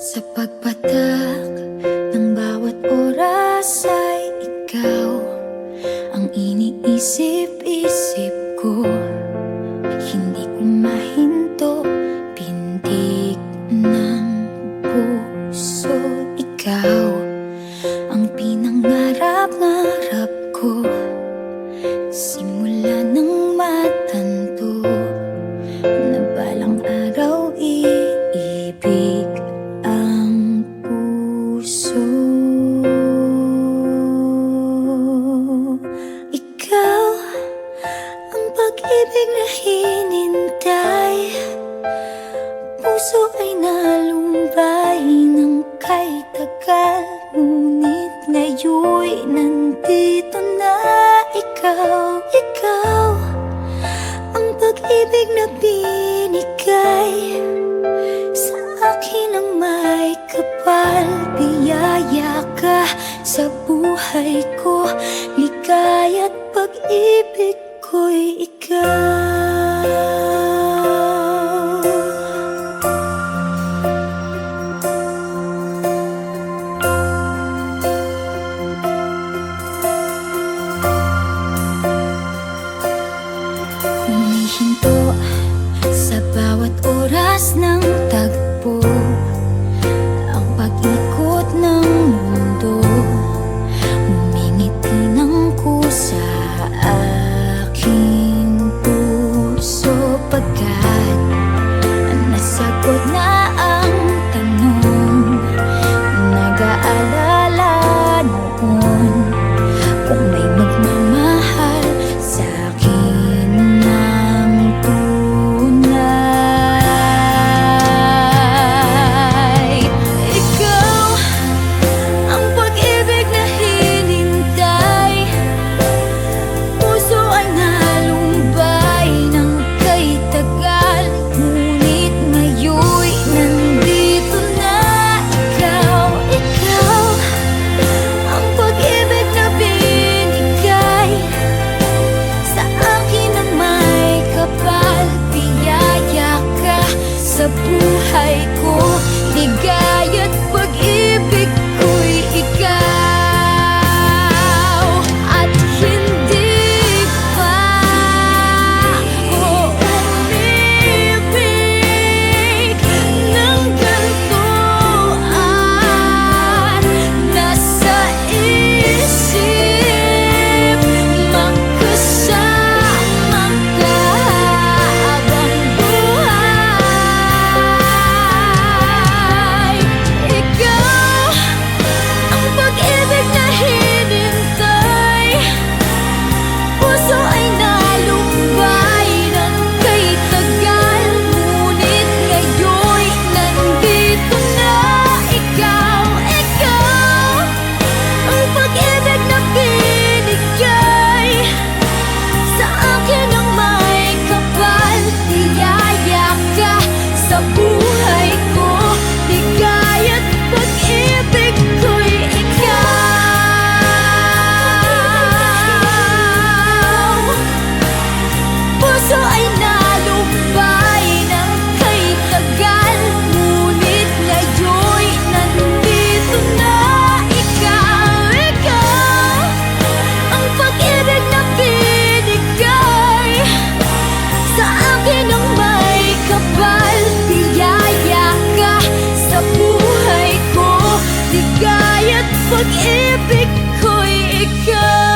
Sa pagpatak ng bawat oras ay ikaw ang iniisip-isip ko. Hindi ko mahinto, pintig ng puso. Ikaw ang pinangarap-ngarap ko, simula ng matanto na balang araw iibig ang puso. Ikaw ang pag-ibig na hinintay, puso ay nalumbay ng kay tagal, ngunit ngayon'y nandito na ikaw. Ikaw ang pag-ibig na binigay sa akin ang may kapal. Biyaya ka sa buhay ko, ligaya't pag-ibig ko'y ikaw. Humihinto sa bawat oras ng tagpo, ang pag-ikot ng mundo, humingiti ng kusa aking puso. Pagkat nasagot na ang tanong, nag-aalala noon kung may magmamahal sa akin ng tunay. Ikaw ang pag-ibig na hinintay, puso ay nalumbay ng kay tagal, ngunit ngayon'y nandito na ikaw. Ikaw ang pag-ibig na binigay sa akin ang may kapal. Biyaya ka sa buhay ko, ligaya't pag-ibig ko'y ikaw. At hindi pa ako umibig ng ganito, at nasa isip magkasama ka habang buhay. Ikaw ang pag-ibig na hinintay, puso ay nalumbay ng kay tagal, ngunit ngayon'y nandito na ikaw. Ikaw ang pag-ibig na binigay sa akin ang may kapal. Biyaya ka sa buhay ko, ligaya't pag-ibig ko'y ikaw. Puso ay nalumbay ng kay tagal, ngunit ngayon'y nandito na ikaw. Ikaw ang pag-ibig na binigay sa akin ang may kapal. Biyaya ka sa buhay ko, ligaya't pag-ibig ko'y ikaw.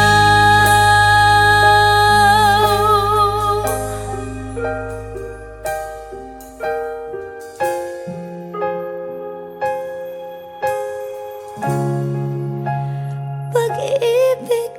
Pag-ibig